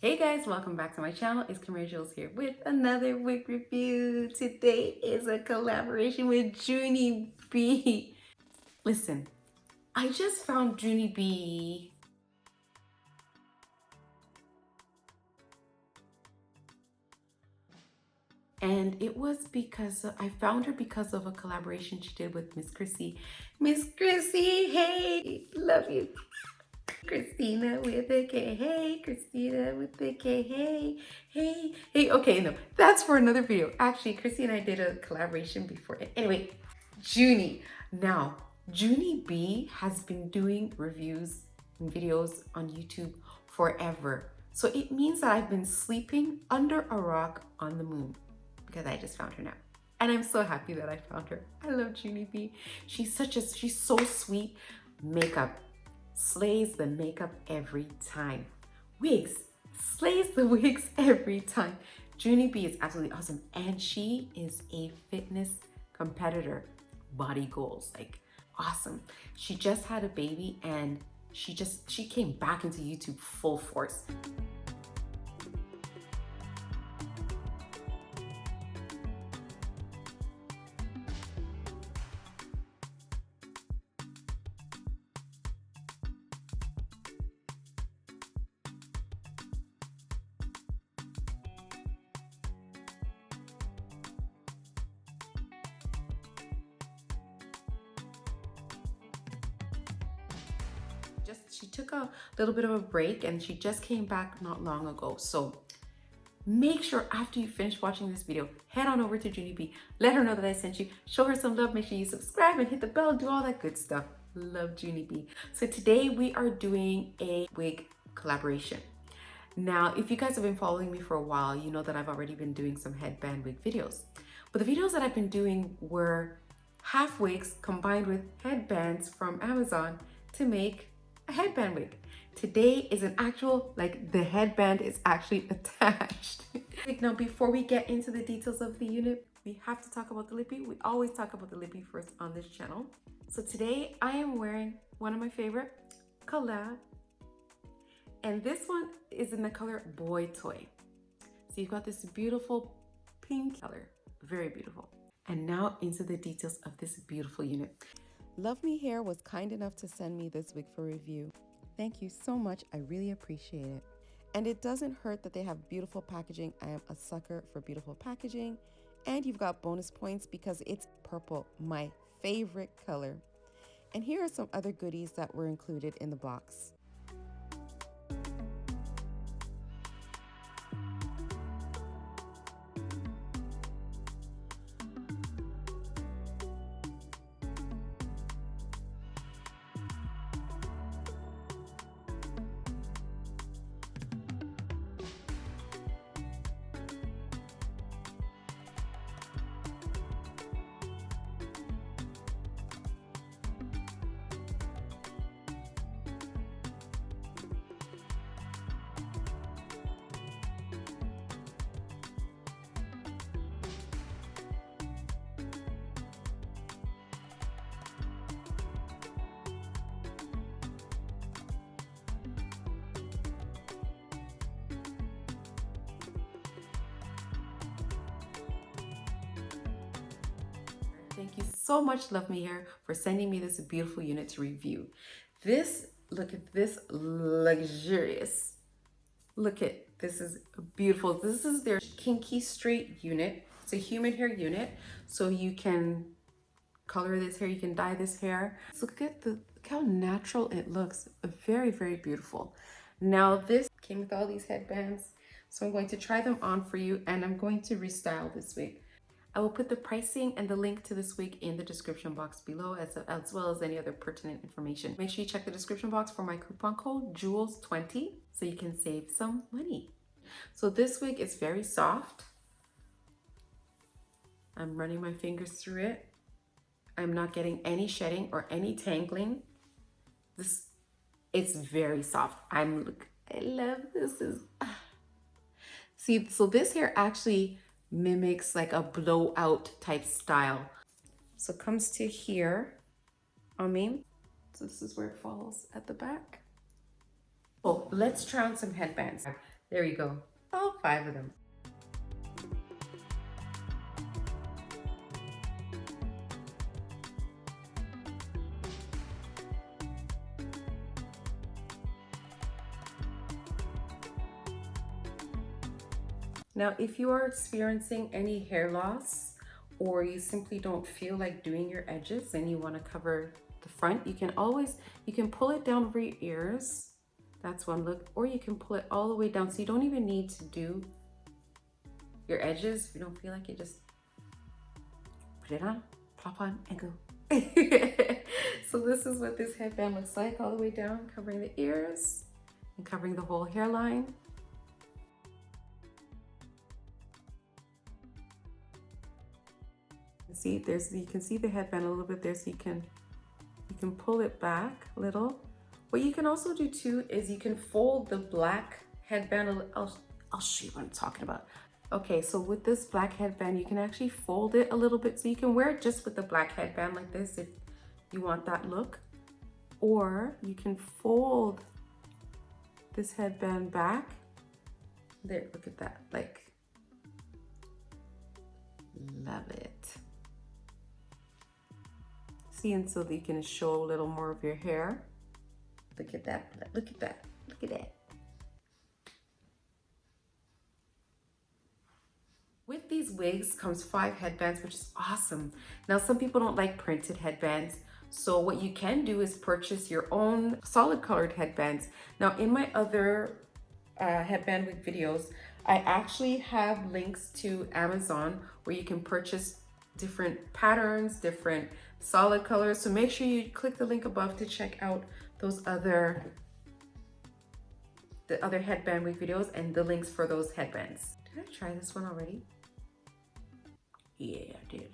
Hey guys, welcome back to my channel. It's Jules here with another wig review. Today is a collaboration with Jeunie B. Listen, I just found Jeunie B and it was because I found her because of a collaboration she did with Miss Chrissy. Miss Chrissy, hey, love you. Christina with a K, hey, Christina with a K, hey, hey, hey. Okay, no, that's for another video. Actually, Chrissy and I did a collaboration before. Anyway, Jeunie. Now, Jeunie B has been doing reviews and videos on YouTube forever. So it means that I've been sleeping under a rock on the moon because I just found her now. And I'm so happy that I found her. I love Jeunie B. She's so sweet. Makeup slays the makeup every time. Wigs slays the wigs every time. Jeunie B is absolutely awesome, and she is a fitness competitor. Body goals, like awesome. She just had a baby and she came back into YouTube full force. She took a little bit of a break and she just came back not long ago. So make sure after you finish watching this video, head on over to Jeunie B. Let her know that I sent you. Show her some love. Make sure you subscribe and hit the bell. Do all that good stuff. Love Jeunie B. So today we are doing a wig collaboration. Now, if you guys have been following me for a while, you know that I've already been doing some headband wig videos. But the videos that I've been doing were half wigs combined with headbands from Amazon to make a headband wig. Today is an actual, like, the headband is actually attached. Now, before we get into the details of the unit, we have to talk about the lippy. We always talk about the lippy first on this channel. So today I am wearing one of my favorite, collab. And this one is in the color Boy Toy. So you've got this beautiful pink color, very beautiful. And now into the details of this beautiful unit. Luvme Hair was kind enough to send me this wig for review. Thank you so much. I really appreciate it. And it doesn't hurt that they have beautiful packaging. I am a sucker for beautiful packaging. And you've got bonus points because it's purple, my favorite color. And here are some other goodies that were included in the box. Thank you so much, Luvme Hair, for sending me this beautiful unit to review. This, look at this, luxurious. Look at, this is beautiful. This is their KINKY straight unit. It's a human hair unit. So you can color this hair, you can dye this hair. So look how natural it looks. Very, very beautiful. Now this came with all these headbands. So I'm going to try them on for you and I'm going to restyle this wig. I will put the pricing and the link to this wig in the description box below, as well as any other pertinent information. Make sure you check the description box for my coupon code JULES20 so you can save some money. So this wig is very soft. I'm running my fingers through it. I'm not getting any shedding or any tangling. It's very soft. I love this. See, so this hair actually mimics like a blowout type style. So it comes to here on me. So this is where it falls at the back. Oh, let's try on some headbands. There you go. All 5 of them. Now, if you are experiencing any hair loss or you simply don't feel like doing your edges and you want to cover the front, you can pull it down over your ears. That's one look. Or you can pull it all the way down, so you don't even need to do your edges. If you don't feel like it, just put it on, plop on, and go. So this is what this headband looks like, all the way down, covering the ears and covering the whole hairline. See, you can see the headband a little bit there, so you can pull it back a little. What you can also do too is you can fold the black headband a little. I'll show you what I'm talking about. Okay, so with this black headband, you can actually fold it a little bit, so you can wear it just with the black headband like this if you want that look. Or you can fold this headband back. There, look at that, like, love it. See, and so that you can show a little more of your hair. Look at that, look at that, look at that. With these wigs comes 5 headbands, which is awesome. Now, some people don't like printed headbands, so what you can do is purchase your own solid colored headbands. Now, in my other headband wig videos, I actually have links to Amazon where you can purchase different patterns, different solid colors. So make sure you click the link above to check out those the other headband wig videos and the links for those headbands. Did I try this one already? Yeah, I did.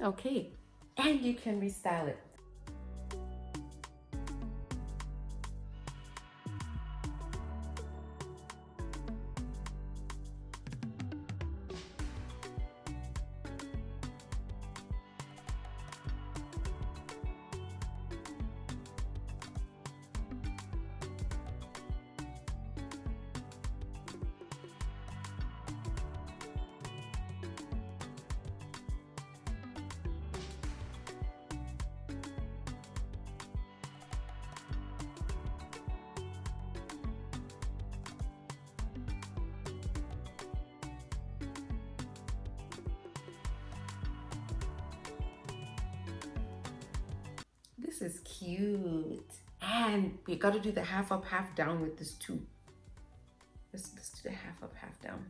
Okay, and you can restyle it. This is cute. And we gotta do the half up, half down with this too. Let's do the half up, half down.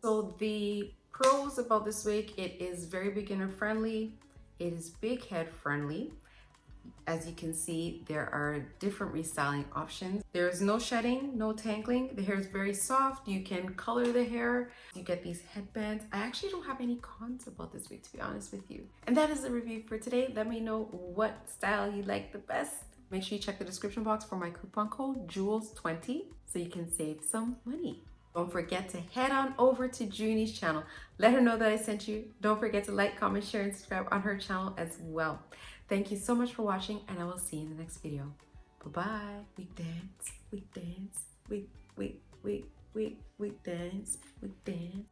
So the pros about this wig, it is very beginner friendly. It is big head friendly. As you can see, there are different restyling options. There's no shedding, no tangling. The hair is very soft. You can color the hair. You get these headbands. I actually don't have any cons about this wig, to be honest with you. And that is the review for today. Let me know what style you like the best. Make sure you check the description box for my coupon code JEWELS20 so you can save some money. Don't forget to head on over to Jeunie's channel. Let her know that I sent you. Don't forget to like, comment, share, and subscribe on her channel as well. Thank you so much for watching, and I will see you in the next video. Bye-bye. We dance, we dance, we dance, we dance.